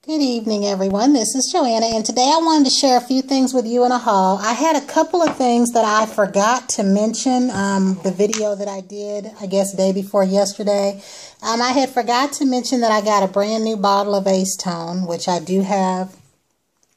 Good evening, everyone. This is Joanna, and today I wanted to share a few things with you in a haul. I had a couple of things that I forgot to mention, the video that I did, I guess, day before yesterday. I had forgot to mention that I got a brand new bottle of Acetone, which I do have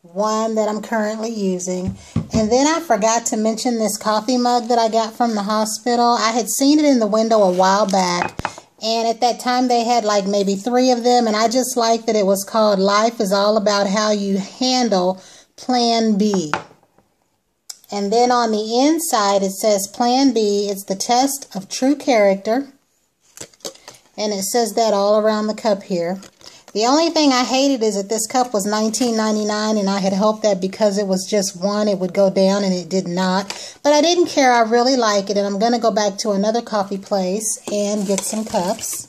one that I'm currently using. And then I forgot to mention this coffee mug that I got from the hospital. I had seen it in the window a while back. And at that time, they had like maybe 3 of them. And I just liked that it was called Life is All About How You Handle Plan B. And then on the inside, it says Plan B. It's the test of true character. And it says that all around the cup here. The only thing I hated is that this cup was $19.99, and I had hoped that because it was just one, it would go down, and it did not. But I didn't care. I really like it, and I'm going to go back to another coffee place and get some cups.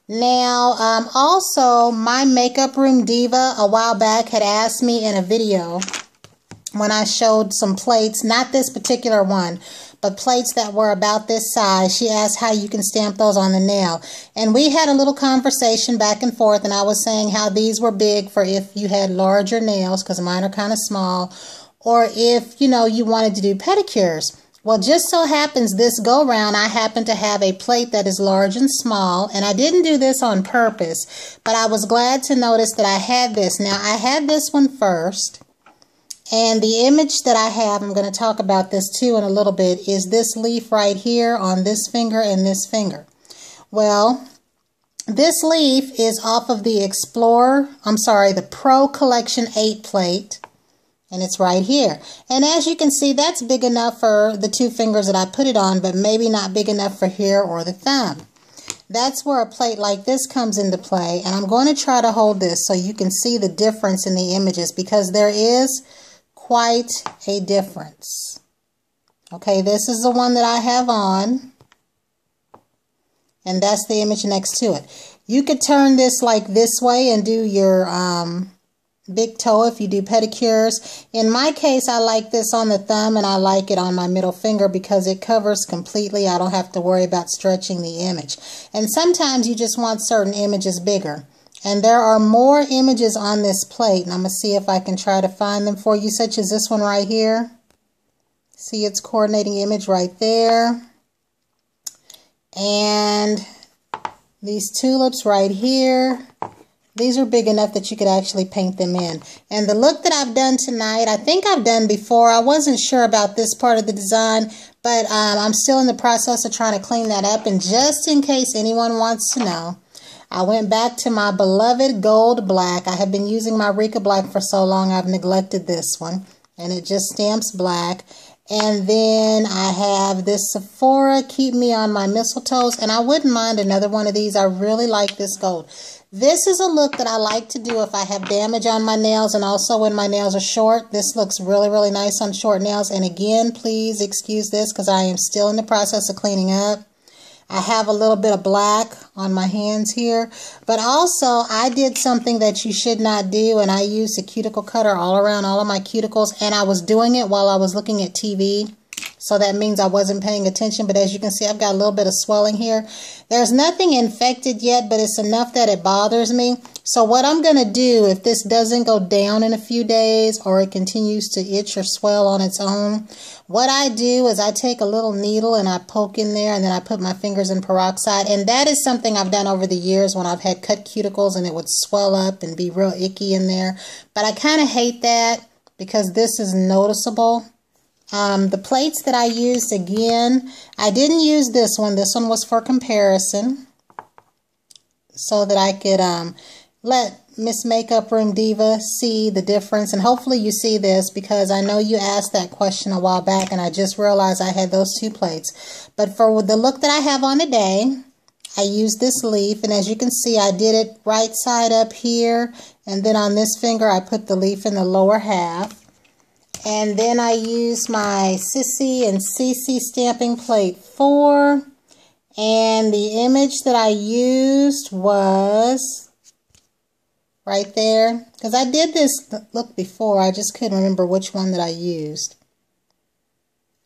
Now, also, my makeup room diva a while back had asked me in a video when I showed some plates, not this particular one, but plates that were about this size. She asked how you can stamp those on the nail. And we had a little conversation back and forth, and I was saying how these were big for if you had larger nails, because mine are kind of small, or if, you know, you wanted to do pedicures. Well, just so happens this go-round, I happen to have a plate that is large and small, and I didn't do this on purpose, but I was glad to notice that I had this. Now, I had this one first. And the image that I have, I'm going to talk about this too in a little bit, is this leaf right here on this finger and this finger. Well, this leaf is off of the the Pro Collection 8 plate. And it's right here. And as you can see, that's big enough for the 2 fingers that I put it on, but maybe not big enough for here or the thumb. That's where a plate like this comes into play. And I'm going to try to hold this so you can see the difference in the images, because there is quite a difference. Okay, this is the one that I have on, and that's the image next to it. You could turn this like this way and do your big toe if you do pedicures. In my case, I like this on the thumb, and I like it on my middle finger because it covers completely. I don't have to worry about stretching the image. And sometimes you just want certain images bigger. And there are more images on this plate, and I'm going to see if I can try to find them for you, such as this one right here. See its coordinating image right there. And these tulips right here. These are big enough that you could actually paint them in. And the look that I've done tonight, I think I've done before. I wasn't sure about this part of the design, but I'm still in the process of trying to clean that up. And just in case anyone wants to know, I went back to my beloved gold black. I have been using my Rica black for so long, I've neglected this one. And it just stamps black. And then I have this Sephora Keep Me on My Mistletoes. And I wouldn't mind another one of these. I really like this gold. This is a look that I like to do if I have damage on my nails, and also when my nails are short. This looks really, really nice on short nails. And again, please excuse this because I am still in the process of cleaning up. I have a little bit of black on my hands here, but also I did something that you should not do, and I used a cuticle cutter all around all of my cuticles, and I was doing it while I was looking at TV, so that means I wasn't paying attention. But as you can see, I've got a little bit of swelling here. There's nothing infected yet, but it's enough that it bothers me. So what I'm going to do, if this doesn't go down in a few days or it continues to itch or swell on its own, what I do is I take a little needle and I poke in there, and then I put my fingers in peroxide. And that is something I've done over the years when I've had cut cuticles and it would swell up and be real icky in there. But I kind of hate that because this is noticeable. The plates that I used, again, I didn't use this one. This one was for comparison so that I could let Miss Makeup Room Diva see the difference. And hopefully you see this, because I know you asked that question a while back, and I just realized I had those 2 plates. But for the look that I have on today, I used this leaf, and as you can see, I did it right side up here, and then on this finger I put the leaf in the lower half. And then I used my Sissy and CC stamping plate 4. And the image that I used was right there. Because I did this look before, I just couldn't remember which one that I used.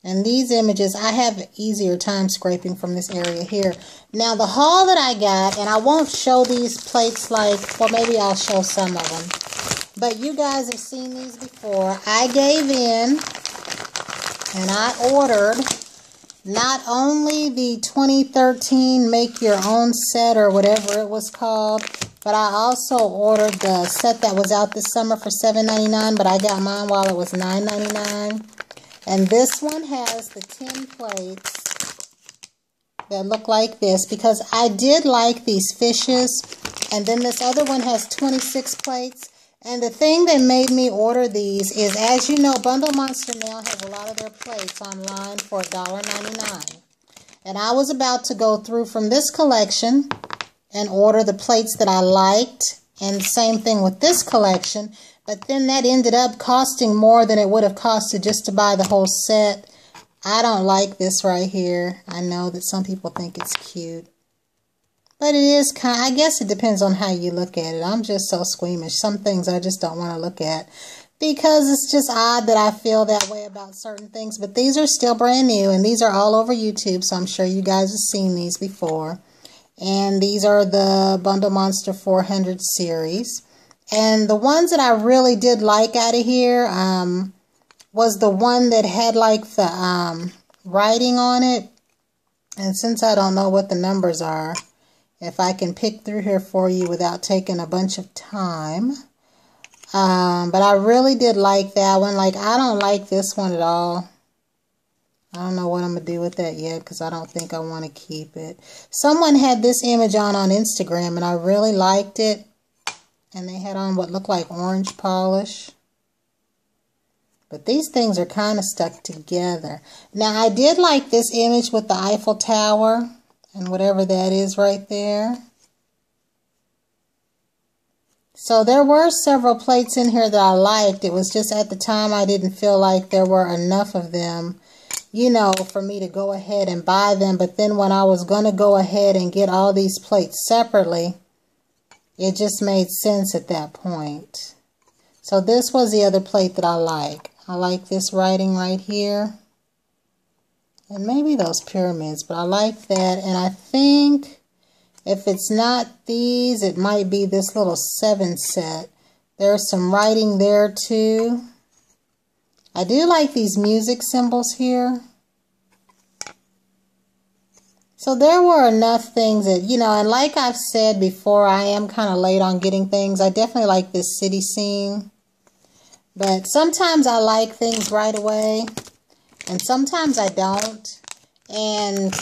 And these images, I have an easier time scraping from this area here. Now, the haul that I got, and I won't show these plates like, well, maybe I'll show some of them. But you guys have seen these before. I gave in, and I ordered not only the 2013 Make Your Own set or whatever it was called, but I also ordered the set that was out this summer for $7.99, but I got mine while it was $9.99. And this one has the 10 plates that look like this because I did like these fishes. And then this other one has 26 plates. And the thing that made me order these is, as you know, Bundle Monster now has a lot of their plates online for $1.99. And I was about to go through from this collection and order the plates that I liked. And same thing with this collection. But then that ended up costing more than it would have costed just to buy the whole set. I don't like this right here. I know that some people think it's cute. But it is kind of, I guess it depends on how you look at it. I'm just so squeamish. Some things I just don't want to look at because it's just odd that I feel that way about certain things. But these are still brand new, and these are all over YouTube, so I'm sure you guys have seen these before. And these are the Bundle Monster 400 series. And the ones that I really did like out of here was the one that had like the writing on it. And since I don't know what the numbers are, if I can pick through here for you without taking a bunch of time. But I really did like that one. Like, I don't like this one at all. I don't know what I'm going to do with that yet because I don't think I want to keep it. Someone had this image on Instagram and I really liked it. And they had on what looked like orange polish. But these things are kind of stuck together. Now, I did like this image with the Eiffel Tower. And whatever that is right there. So there were several plates in here that I liked. It was just at the time I didn't feel like there were enough of them, you know, for me to go ahead and buy them. But then when I was going to go ahead and get all these plates separately, it just made sense at that point. So this was the other plate that I like. I like this writing right here. And maybe those pyramids, but I like that. And I think if it's not these, it might be this little 7 set. There's some writing there too. I do like these music symbols here. So there were enough things that, you know, and like I've said before, I am kind of late on getting things. I definitely like this city scene. But sometimes I like things right away. And sometimes I don't. And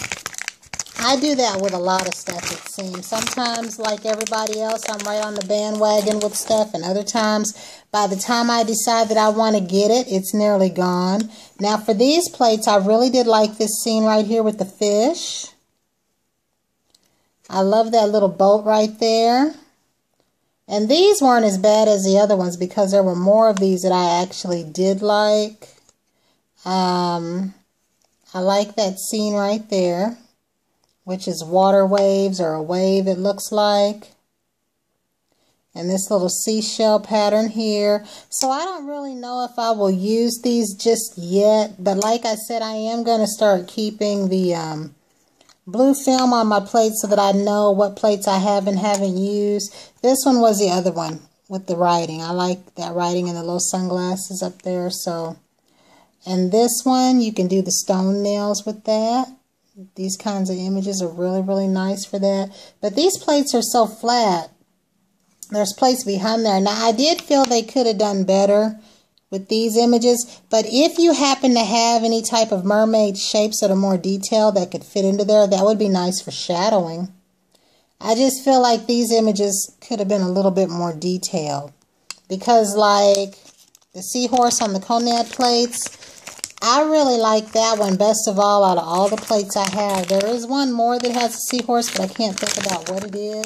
I do that with a lot of stuff, it seems. Sometimes, like everybody else, I'm right on the bandwagon with stuff. And other times, by the time I decide that I want to get it, it's nearly gone. Now, for these plates, I really did like this scene right here with the fish. I love that little boat right there. And these weren't as bad as the other ones because there were more of these that I actually did like. I like that scene right there, which is water waves or a wave it looks like. And this little seashell pattern here. So I don't really know if I will use these just yet. But like I said, I am going to start keeping the blue film on my plates so that I know what plates I have and haven't used. This one was the other one with the writing. I like that writing and the little sunglasses up there. So, and this one, you can do the stone nails with that. These kinds of images are really, really nice for that. But these plates are so flat. There's plates behind there. Now, I did feel they could have done better with these images. But if you happen to have any type of mermaid shapes that are more detailed that could fit into there, that would be nice for shadowing. I just feel like these images could have been a little bit more detailed. Because like the seahorse on the Conad plates, I really like that one best of all out of all the plates I have. There is one more that has a seahorse, but I can't think about what it is.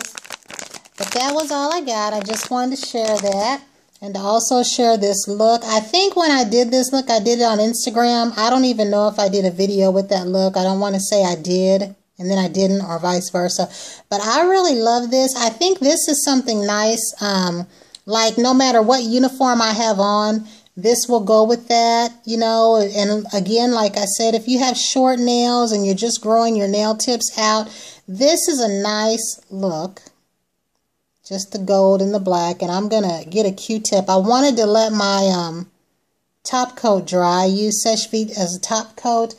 But that was all I got. I just wanted to share that and to also share this look. I think when I did this look, I did it on Instagram. I don't even know if I did a video with that look. I don't want to say I did and then I didn't or vice versa. But I really love this. I think this is something nice. Like no matter what uniform I have on, this will go with that, you know. And again, like I said, if you have short nails and you're just growing your nail tips out, this is a nice look. Just the gold and the black. And I'm going to get a Q-tip. I wanted to let my top coat dry. I use Seche Vite as a top coat.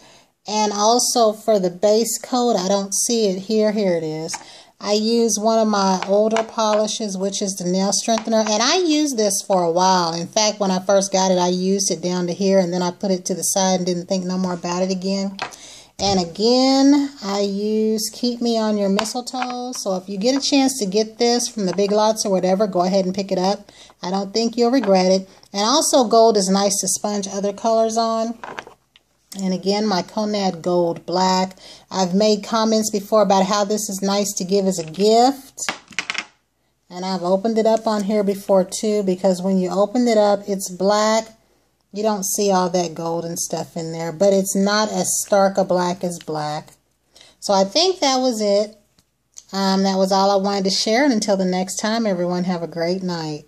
And also for the base coat, I don't see it here. Here it is. I use one of my older polishes, which is the nail strengthener. And I used this for a while. In fact, when I first got it, I used it down to here. And then I put it to the side and didn't think no more about it again. And again, I use Keep Me on Your Mistletoe. So if you get a chance to get this from the Big Lots or whatever, go ahead and pick it up. I don't think you'll regret it. And also gold is nice to sponge other colors on. And again, my Conad Gold Black. I've made comments before about how this is nice to give as a gift. And I've opened it up on here before too, because when you open it up, it's black. You don't see all that gold and stuff in there, but it's not as stark a black as black. So I think that was it. That was all I wanted to share. And until the next time, everyone have a great night.